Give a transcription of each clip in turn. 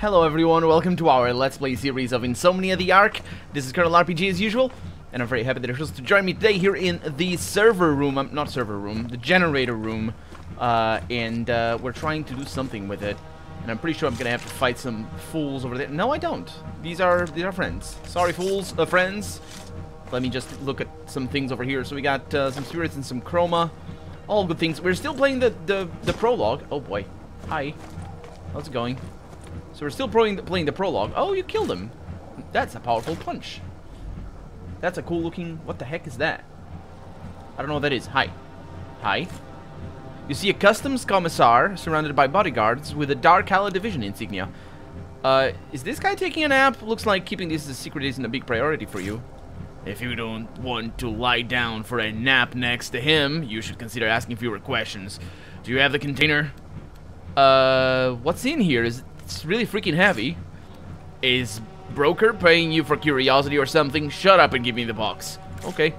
Hello everyone, welcome to our Let's Play series of Insomnia the Ark. This is Colonel RPG as usual, and I'm very happy that you're supposed to join me today here in the server room, the generator room, and we're trying to do something with it, and I'm pretty sure I'm gonna have to fight some fools over there. No, I don't. These are friends. Sorry, fools, friends. Let me just look at some things over here. So we got some spirits and some chroma, all good things. We're still playing the prologue. Oh boy, hi, how's it going? So we're still playing the prologue. Oh, you killed him. That's a powerful punch. That's a cool looking... What the heck is that? I don't know what that is. Hi. Hi. You see a customs commissar surrounded by bodyguards with a Dark Alley Division insignia. Is this guy taking a nap? Looks like keeping this a secret isn't a big priority for you. If you don't want to lie down for a nap next to him, you should consider asking fewer questions. Do you have the container? What's in here? It's really freaking heavy. Is broker paying you for curiosity or something? Shut up and give me the box. Okay.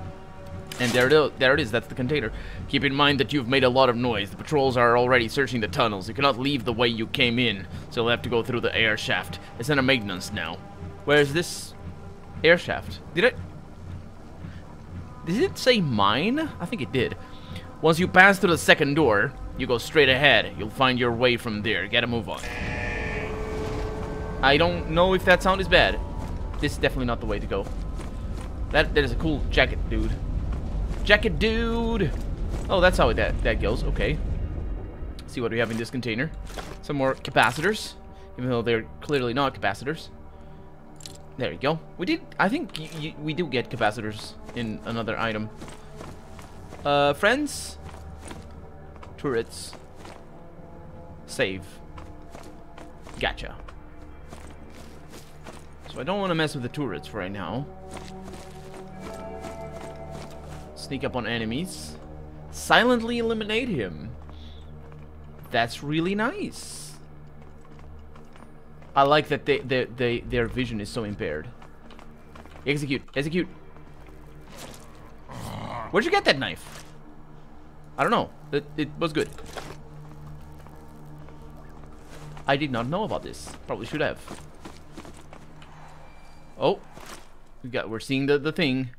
And there it is. That's the container. Keep in mind that you've made a lot of noise. The patrols are already searching the tunnels. You cannot leave the way you came in, so you'll have to go through the air shaft. It's under maintenance now. Where's this air shaft? Did it say mine? I think it did. Once you pass through the second door, you go straight ahead. You'll find your way from there. Get a move on. I don't know if that sound is bad. This is definitely not the way to go. That is a cool jacket, dude. Jacket, dude! Oh, that's how that goes. Okay. Let's see what we have in this container. Some more capacitors, even though they're clearly not capacitors. There you go. We did... I think we do get capacitors in another item. Friends? Turrets. Save. Gotcha. So I don't want to mess with the turrets for right now. Sneak up on enemies. Silently eliminate him. That's really nice. I like that their vision is so impaired. Execute. Execute. Where'd you get that knife? I don't know. It was good. I did not know about this. Probably should have. Oh, we're seeing the thing.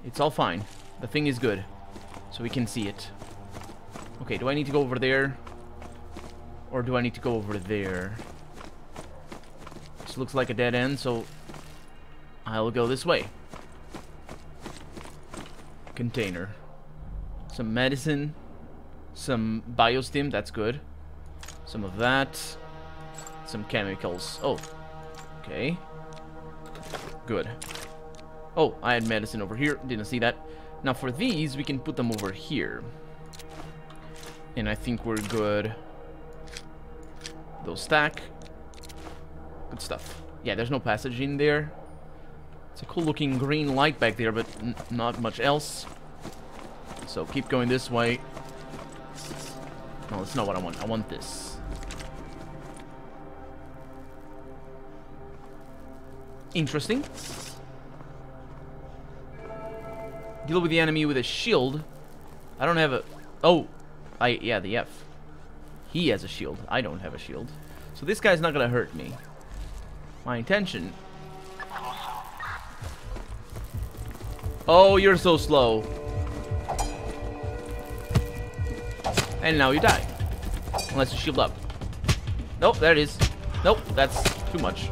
It's all fine. The thing is good, so we can see it. Okay, do I need to go over there, or do I need to go over there? This looks like a dead end, so I'll go this way. Container. Some medicine, some biostim. That's good. Some of that. Some chemicals. Oh, okay. Good. Oh, I had medicine over here. Didn't see that. Now for these, we can put them over here. And I think we're good. Those stack. Good stuff. Yeah, there's no passage in there. It's a cool looking green light back there, but not much else. So keep going this way. No, that's not what I want. I want this. Interesting. Deal with the enemy with a shield. I don't have a... Oh. Yeah, the F. He has a shield. I don't have a shield. So this guy's not gonna hurt me. My intention... Oh, you're so slow. And now you die. Unless you shield up. Nope, there it is. Nope, that's too much.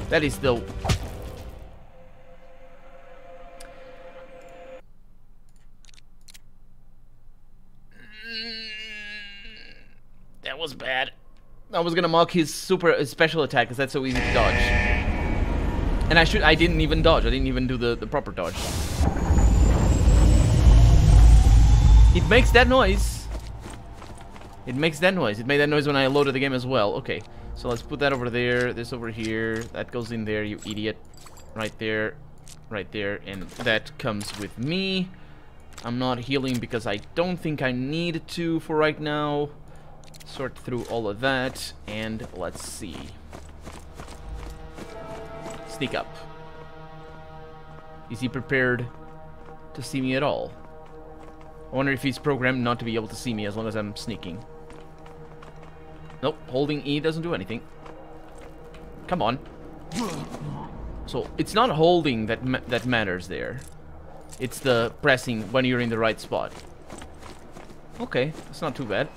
That is still... That was bad. I was gonna mock his special attack because that's so easy to dodge. And I didn't even dodge. I didn't even do the proper dodge. It makes that noise. It makes that noise. It made that noise when I loaded the game as well. Okay. So let's put that over there, this over here, that goes in there, you idiot. Right there, and that comes with me. I'm not healing because I don't think I need to for right now. Sort through all of that, and let's see. Sneak up. Is he prepared to see me at all? I wonder if he's programmed not to be able to see me as long as I'm sneaking. Nope, holding E doesn't do anything. Come on. So, it's not holding that matters there. It's the pressing when you're in the right spot. Okay, that's not too bad.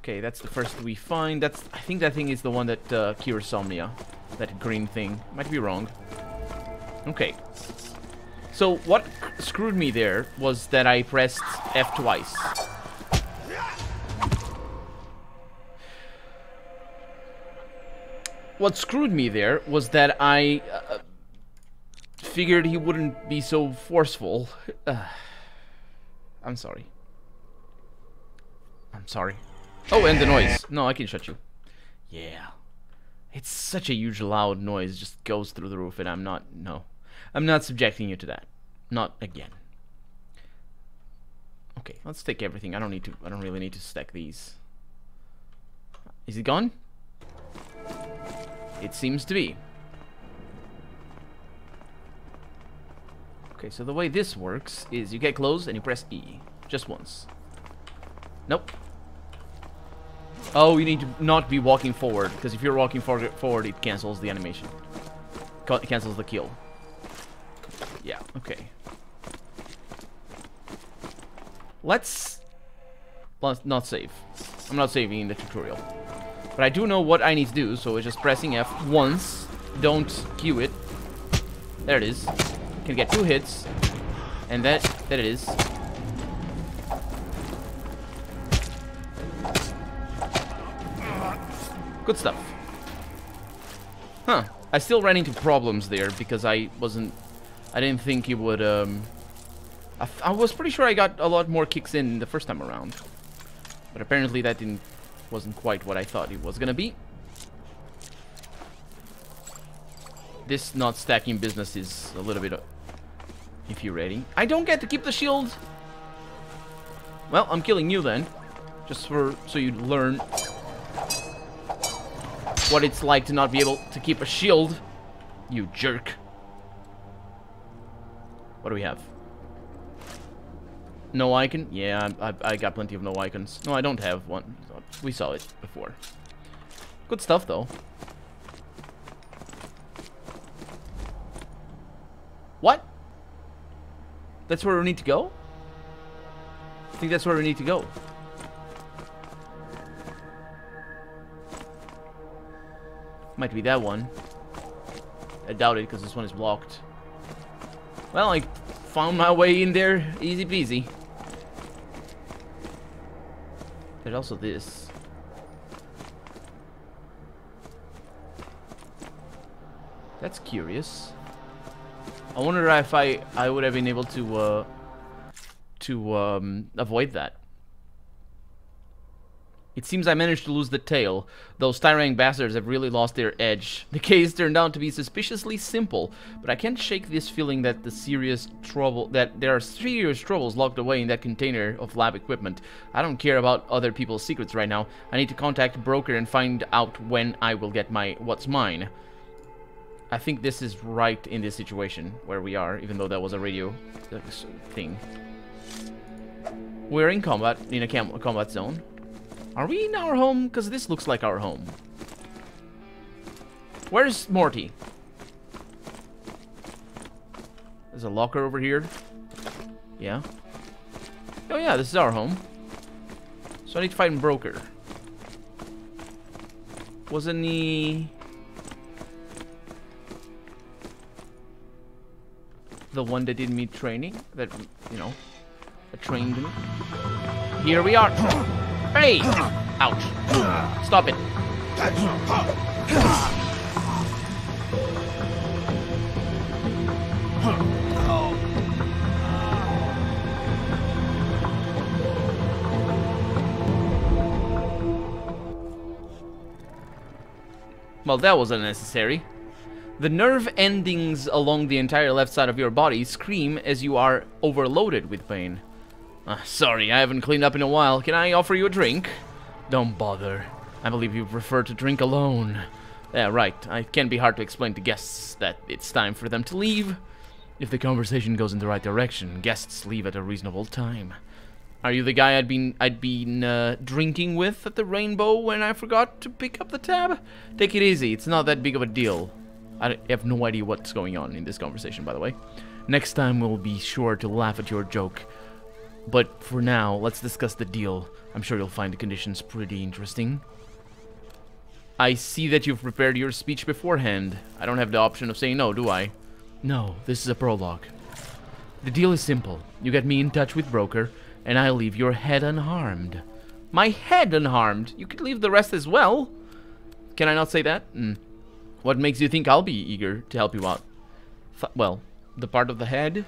Okay, that's the first we find. I think that thing is the one that cures insomnia. That green thing. Might be wrong. Okay. So, what screwed me there was that I pressed F twice. What screwed me there was that I figured he wouldn't be so forceful. I'm sorry. I'm sorry. Oh, and the noise. No, I can shut you. Yeah. It's such a huge loud noise. It just goes through the roof and I'm not... No. I'm not subjecting you to that. Not again. Okay, let's take everything. I don't really need to stack these. Is he gone? It seems to be. Okay, so the way this works is you get close and you press E. Just once. Nope. Oh, you need to not be walking forward, because if you're walking forward, it cancels the animation. It cancels the kill. Yeah, okay. Let's not save. I'm not saving in the tutorial. But I do know what I need to do, so it's just pressing F once. Don't Q it. There it is. Can get 2 hits. And there it is. Good stuff. Huh. I still ran into problems there because I didn't think he would, I was pretty sure I got a lot more kicks in the first time around. But apparently that wasn't quite what I thought it was gonna be. This not stacking business is a little bit infuriating. I don't get to keep the shield. Well, I'm killing you then. Just so you learn what it's like to not be able to keep a shield. You jerk. What do we have? No icon? Yeah, I got plenty of no icons. No, I don't have one. We saw it before. Good stuff, though. What? That's where we need to go? I think that's where we need to go. Might be that one. I doubt it, because this one is blocked. Well, I found my way in there easy peasy. There's also this. That's curious. I wonder if I would have been able to avoid that. It seems I managed to lose the tail. Those tyrant bastards have really lost their edge. The case turned out to be suspiciously simple, but I can't shake this feeling that there are serious troubles locked away in that container of lab equipment. I don't care about other people's secrets right now. I need to contact a broker and find out when I will get what's mine. I think this is right in this situation where we are, even though that was a radio thing. We're in combat, in a combat zone. Are we in our home? Because this looks like our home. Where's Morty? There's a locker over here. Yeah. Oh yeah, this is our home. So I need to find a broker. Wasn't he the one that did me training? That, you know, that trained me? Here we are. Hey! Ouch. Stop it. Well, that was unnecessary. The nerve endings along the entire left side of your body scream as you are overloaded with pain. Sorry, I haven't cleaned up in a while. Can I offer you a drink? Don't bother. I believe you prefer to drink alone. Yeah, right. It can be hard to explain to guests that it's time for them to leave. If the conversation goes in the right direction, guests leave at a reasonable time. Are you the guy I'd been drinking with at the Rainbow when I forgot to pick up the tab? Take it easy. It's not that big of a deal. I have no idea what's going on in this conversation, by the way. Next time we'll be sure to laugh at your joke. But for now, let's discuss the deal. I'm sure you'll find the conditions pretty interesting. I see that you've prepared your speech beforehand. I don't have the option of saying no, do I? No, this is a prologue. The deal is simple. You get me in touch with Broker, and I leave your head unharmed. My head unharmed? You could leave the rest as well. Can I not say that? What makes you think I'll be eager to help you out? Well, the part of the head?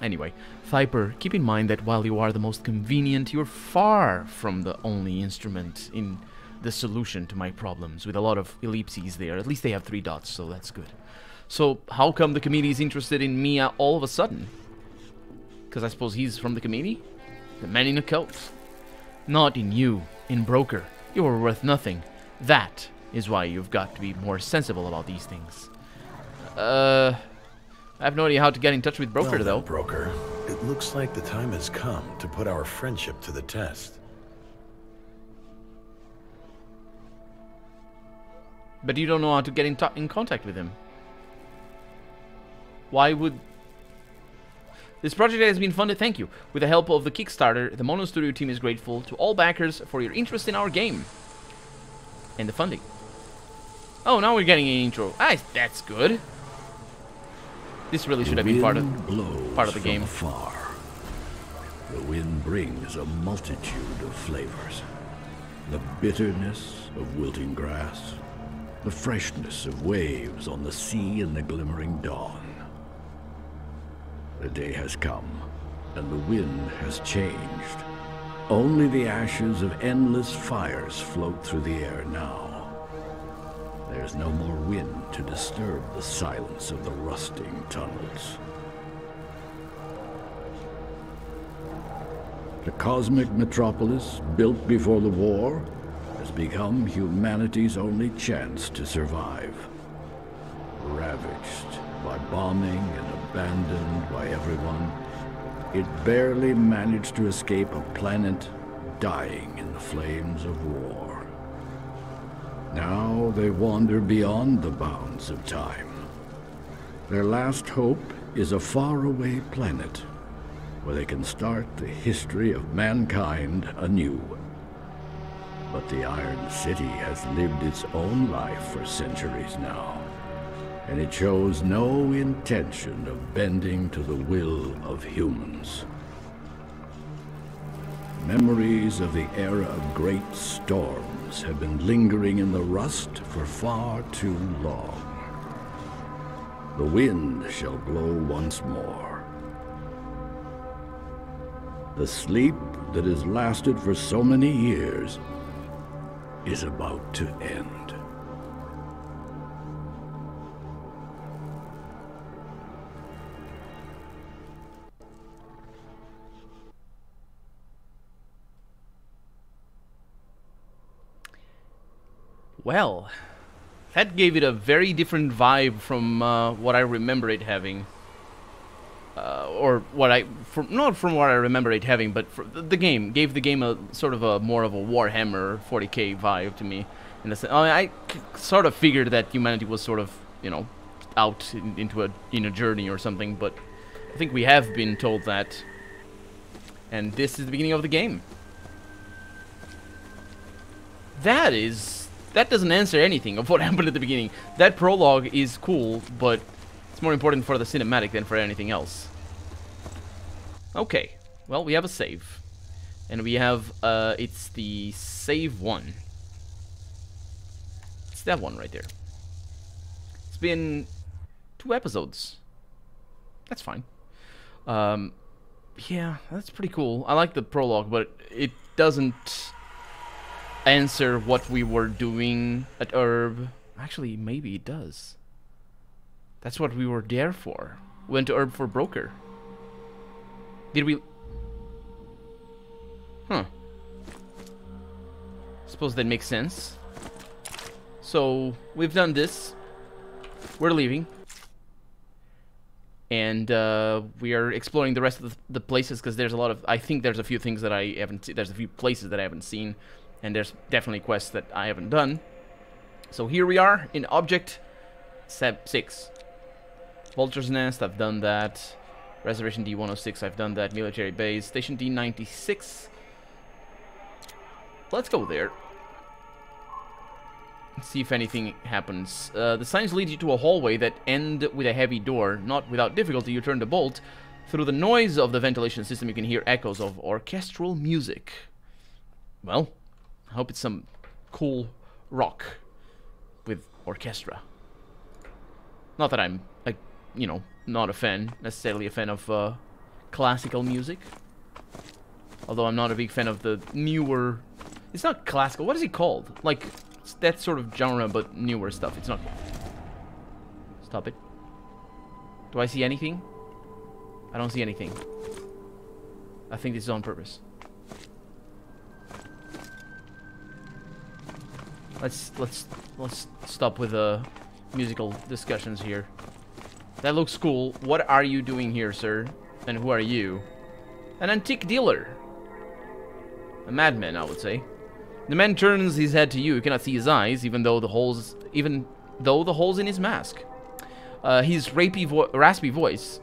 Anyway, Viper, keep in mind that while you are the most convenient, you're far from the only instrument in the solution to my problems, with a lot of ellipses there. At least they have 3 dots, so that's good. So, how come the committee is interested in me all of a sudden? Because I suppose he's from the committee? The man in a coat. Not in you, in Broker. You're worth nothing. That is why you've got to be more sensible about these things. I have no idea how to get in touch with Broker, though. Broker, it looks like the time has come to put our friendship to the test. But you don't know how to get in contact with him. Why would... This project has been funded, thank you. With the help of the Kickstarter, the Mono Studio team is grateful to all backers for your interest in our game. And the funding. Oh, now we're getting an intro. Ah, that's good. This really should have been part of the game. Afar. The wind brings a multitude of flavors. The bitterness of wilting grass. The freshness of waves on the sea in the glimmering dawn. The day has come, and the wind has changed. Only the ashes of endless fires float through the air now. There's no more wind to disturb the silence of the rusting tunnels. The cosmic metropolis, built before the war, has become humanity's only chance to survive. Ravaged by bombing and abandoned by everyone, it barely managed to escape a planet dying in the flames of war. Now they wander beyond the bounds of time. Their last hope is a faraway planet where they can start the history of mankind anew. But the Iron City has lived its own life for centuries now, and it shows no intention of bending to the will of humans. Memories of the era of great storms have been lingering in the rust for far too long. The wind shall blow once more. The sleep that has lasted for so many years is about to end. Well, that gave it a very different vibe from what I remember it having. Or what not from what I remember it having, but the game gave the game a sort of a more of a Warhammer 40k vibe to me. In the sense, I sort of figured that humanity was sort of, you know, out into a journey or something, but I think we have been told that. And this is the beginning of the game. That doesn't answer anything of what happened at the beginning. That prologue is cool, but it's more important for the cinematic than for anything else. Okay, well, we have a save. And we have, it's the save one. It's that one right there. It's been 2 episodes. That's fine. Yeah, that's pretty cool. I like the prologue, but it doesn't answer what we were doing at Herb. Actually, maybe it does. That's what we were there for. We went to Herb for Broker. Did we... Huh. Suppose that makes sense. So, we've done this. We're leaving. And we are exploring the rest of the places, because there's a lot of... I think there's a few things that I haven't seen. There's a few places that I haven't seen. And there's definitely quests that I haven't done. So here we are in Object 6. Vulture's Nest, I've done that. Reservation D106, I've done that. Military Base. Station D96. Let's go there. See if anything happens. The signs lead you to a hallway that end with a heavy door. Not without difficulty, you turn the bolt. Through the noise of the ventilation system, you can hear echoes of orchestral music. Well, I hope it's some cool rock with orchestra. Not that I'm, like, you know, not a fan, necessarily a fan of classical music. Although I'm not a big fan of the newer... It's not classical, what is it called? Like... that sort of genre, but newer stuff. It's not... Stop it. Do I see anything? I don't see anything. I think this is on purpose. Let's stop with the musical discussions here. That looks cool. What are you doing here, sir? And who are you? An antique dealer. A madman, I would say. The man turns his head to you. You cannot see his eyes, even though the holes in his mask. His raspy voice,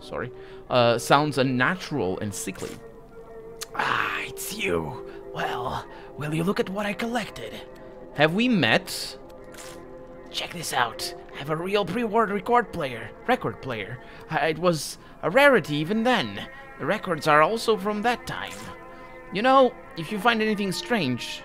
sounds unnatural and sickly. Ah, it's you. Well, will you look at what I collected? Have we met? Check this out. I have a real pre-war record player. It was a rarity even then. The records are also from that time. You know, if you find anything strange...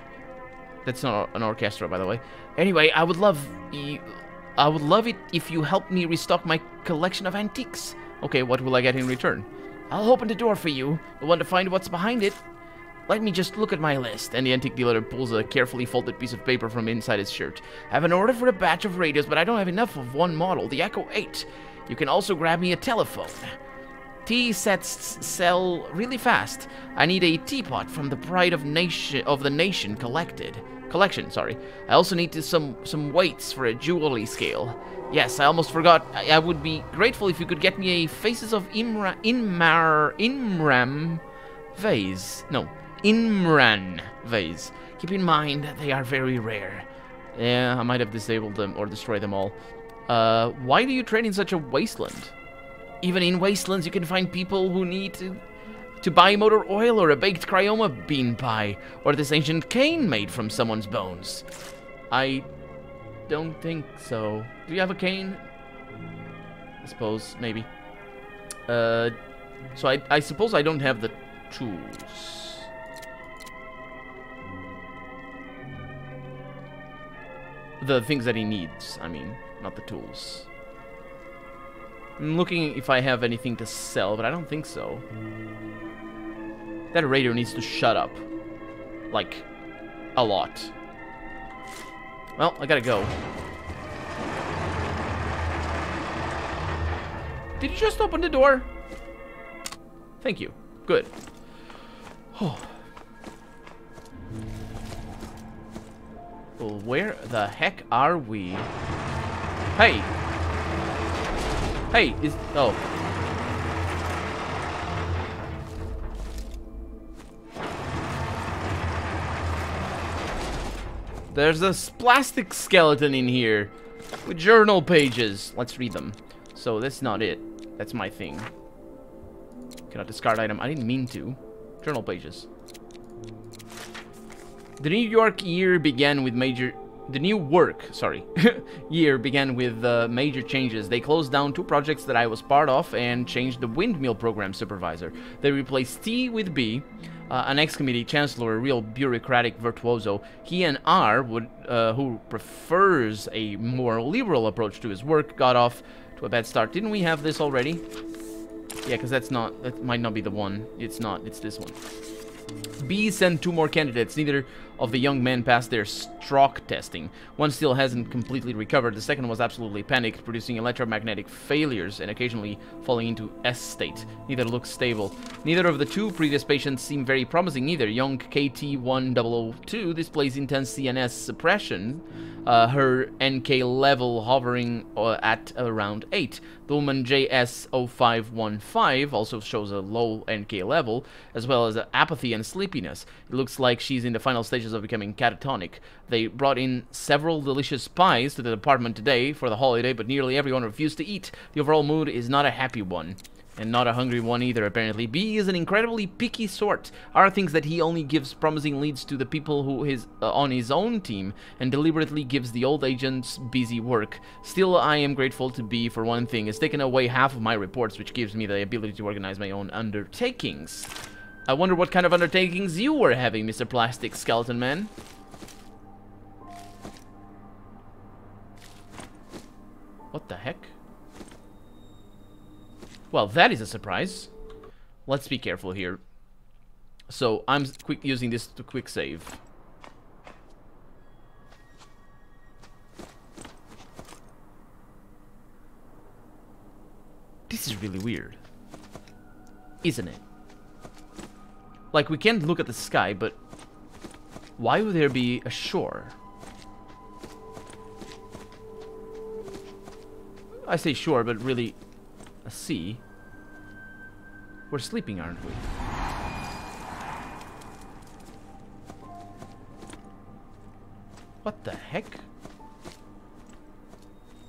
That's not an orchestra, by the way. Anyway, I would love it if you helped me restock my collection of antiques. Okay, what will I get in return? I'll open the door for you. You'll want to find what's behind it. Let me just look at my list. And the antique dealer pulls a carefully folded piece of paper from inside his shirt. I have an order for a batch of radios, but I don't have enough of one model, the Echo 8. You can also grab me a telephone. Tea sets sell really fast. I need a teapot from the pride of the nation collection. I also need some weights for a jewelry scale. Yes, I almost forgot. I would be grateful if you could get me a Faces of Imran vase. Keep in mind that they are very rare. Yeah, I might have disabled them or destroyed them all. Why do you trade in such a wasteland? Even in wastelands, you can find people who need to buy motor oil or a baked cryoma bean pie, or this ancient cane made from someone's bones. I don't think so. Do you have a cane? I suppose, maybe. So I suppose I don't have the tools. The things that he needs, I mean, not the tools. I'm looking if I have anything to sell, but I don't think so. That radio needs to shut up. Like, a lot. Well, I gotta go. Did you just open the door? Thank you. Good. Oh. Well, where the heck are we? Hey! Hey, oh. There's a plastic skeleton in here with journal pages. Let's read them. So that's not it. That's my thing. Cannot discard item. I didn't mean to. Journal pages. The New York year began with major... The new work, sorry, year began with major changes. They closed down 2 projects that I was part of and changed the windmill program supervisor. They replaced T with B, an ex-committee chancellor, a real bureaucratic virtuoso. He and R, who prefers a more liberal approach to his work, got off to a bad start. Didn't we have this already? Yeah, because that might not be the one. It's not, it's this one. B sent 2 more candidates. Neither of the young men passed their stroke testing. One still hasn't completely recovered. The second was absolutely panicked, producing electromagnetic failures and occasionally falling into S state. Neither looks stable. Neither of the two previous patients seem very promising either. Young KT-1002 displays intense CNS suppression, her NK level hovering at around 8. The woman JS0515 also shows a low NK level, as well as apathy and sleepiness. It looks like she's in the final stages of becoming catatonic. They brought in several delicious pies to the department today for the holiday, but nearly everyone refused to eat. The overall mood is not a happy one. And not a hungry one either, apparently. B is an incredibly picky sort. Are things that he only gives promising leads to the people who is on his own team, and deliberately gives the old agents busy work. Still, I am grateful to B for one thing. It's taken away half of my reports, which gives me the ability to organize my own undertakings. I wonder what kind of undertakings you were having, Mr. Plastic Skeleton Man. What the heck? Well, that is a surprise. Let's be careful here. So, I'm using this to quick save. This is really weird. Isn't it? Like, we can't look at the sky, but why would there be a shore? I say shore, but really a sea. We're sleeping, aren't we? What the heck?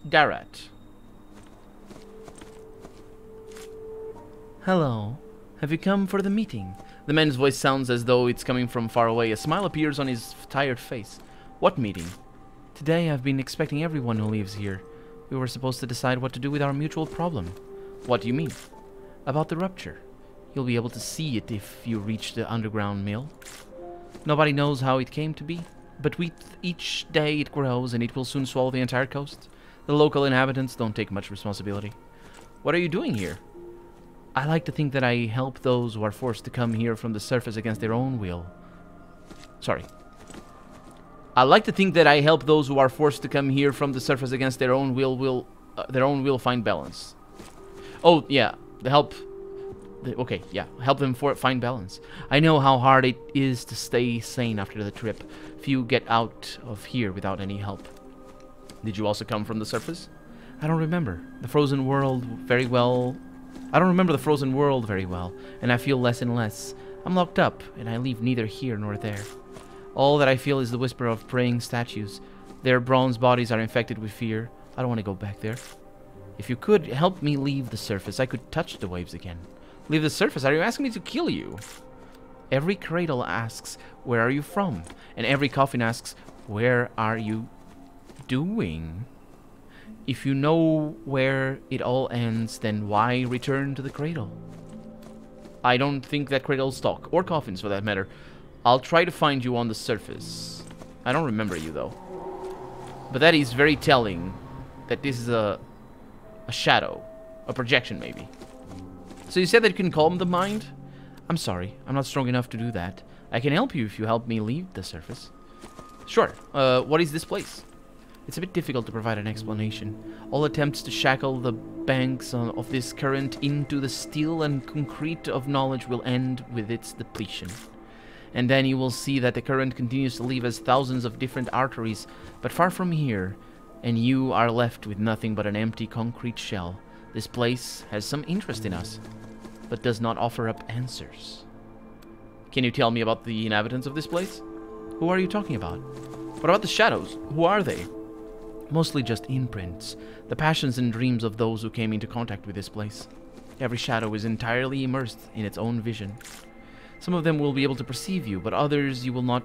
Garrett. Hello. Have you come for the meeting? The man's voice sounds as though it's coming from far away. A smile appears on his tired face. What meeting? Today I've been expecting everyone who lives here. We were supposed to decide what to do with our mutual problem. What do you mean? About the rupture. You'll be able to see it if you reach the underground mill. Nobody knows how it came to be, but with each day it grows and it will soon swallow the entire coast. The local inhabitants don't take much responsibility. What are you doing here? I like to think that I help those who are forced to come here from the surface against their own will. Sorry. I like to think that I help those who are forced to come here from the surface against their own will find balance. Oh, yeah. Help them find balance. I know how hard it is to stay sane after the trip. Few get out of here without any help. Did you also come from the surface? I don't remember the frozen world very well. And I feel less and less. I'm locked up, and I leave neither here nor there. All that I feel is the whisper of praying statues. Their bronze bodies are infected with fear. I don't want to go back there. If you could help me leave the surface, I could touch the waves again. Leave the surface? Are you asking me to kill you? Every cradle asks, where are you from? And every coffin asks, where are you doing? If you know where it all ends, then why return to the cradle? I don't think that cradles talk, or coffins for that matter. I'll try to find you on the surface. I don't remember you, though. But that is very telling that this is a shadow. A projection, maybe. So you said that you can calm the mind? I'm sorry, I'm not strong enough to do that. I can help you if you help me leave the surface. Sure. What is this place? It's a bit difficult to provide an explanation. All attempts to shackle the banks of this current into the steel and concrete of knowledge will end with its depletion. And then you will see that the current continues to leave us thousands of different arteries, but far from here, and you are left with nothing but an empty concrete shell. This place has some interest in us, but does not offer up answers. Can you tell me about the inhabitants of this place? Who are you talking about? What about the shadows? Who are they? Mostly just imprints, the passions and dreams of those who came into contact with this place. Every shadow is entirely immersed in its own vision. Some of them will be able to perceive you, but to others you will not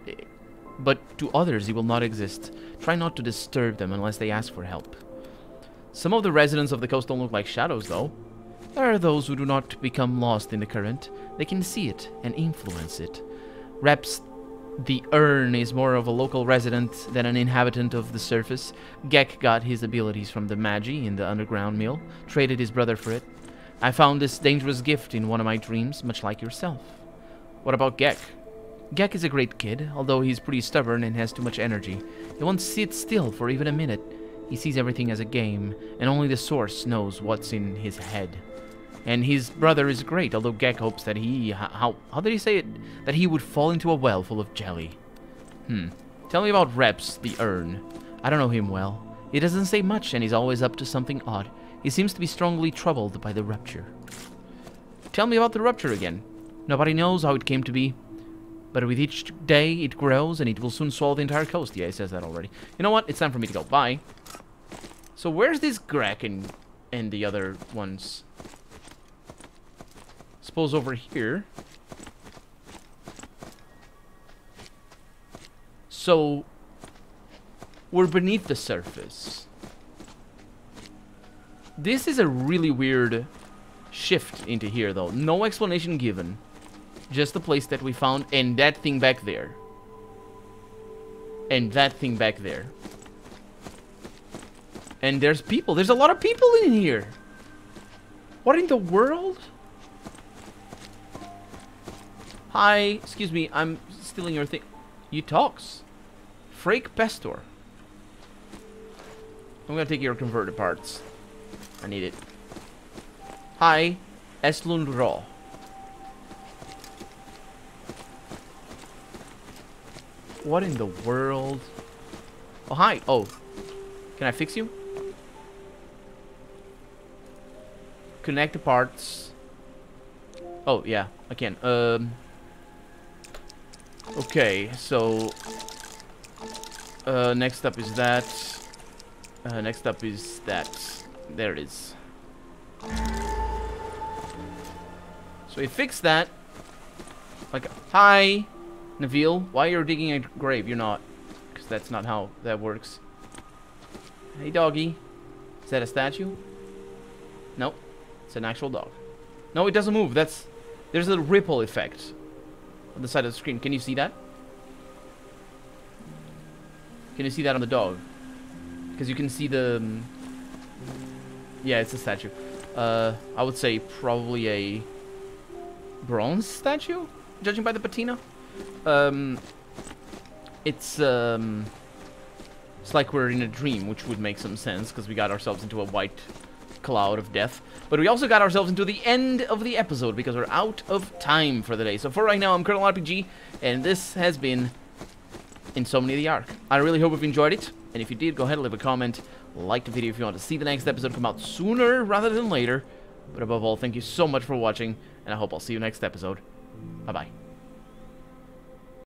exist. Try not to disturb them unless they ask for help. Some of the residents of the coast don't look like shadows, though. There are those who do not become lost in the current. They can see it and influence it. Reps the Urn is more of a local resident than an inhabitant of the surface. Gek got his abilities from the Magi in the underground mill, traded his brother for it. I found this dangerous gift in one of my dreams, much like yourself. What about Gek? Gek is a great kid, although he's pretty stubborn and has too much energy. He won't sit still for even a minute. He sees everything as a game, and only the source knows what's in his head. And his brother is great, although Gek hopes that he... How did he say it? That he would fall into a well full of jelly. Tell me about Reps, the urn. I don't know him well. He doesn't say much, and he's always up to something odd. He seems to be strongly troubled by the rupture. Tell me about the rupture again. Nobody knows how it came to be. But with each day, it grows, and it will soon swallow the entire coast. Yeah, he says that already. You know what? It's time for me to go. Bye. So where's this Grek and the other ones? Suppose over here. So we're beneath the surface. This is a really weird shift into here, though. No explanation given. Just the place that we found, and that thing back there. And that thing back there. And there's people. There's a lot of people in here. What in the world? Hi. Excuse me. I'm stealing your thing. You talks. Frake Pestor. I'm gonna take your converted parts. I need it. Hi. Eslund Raw. What in the world? Oh, hi. Oh. Can I fix you? Connect the parts. Oh, yeah. I can. Okay, so... next up is that. Next up is that. There it is. So we fixed that. Like, hi! Nabil, why you're digging a grave? You're not. Because that's not how that works. Hey, doggy. Is that a statue? Nope. It's an actual dog. No, it doesn't move. There's a ripple effect on the side of the screen. Can you see that? Can you see that on the dog? Because you can see the... yeah, it's a statue. I would say probably a bronze statue, judging by the patina. It's like we're in a dream, which would make some sense, because we got ourselves into a white cloud of death. But we also got ourselves into the end of the episode, because we're out of time for the day. So for right now, I'm Colonel RPG, and this has been Insomnia the Ark. I really hope you've enjoyed it, and if you did, go ahead and leave a comment, like the video if you want to see the next episode come out sooner rather than later. But above all, thank you so much for watching, and I hope I'll see you next episode. Bye-bye.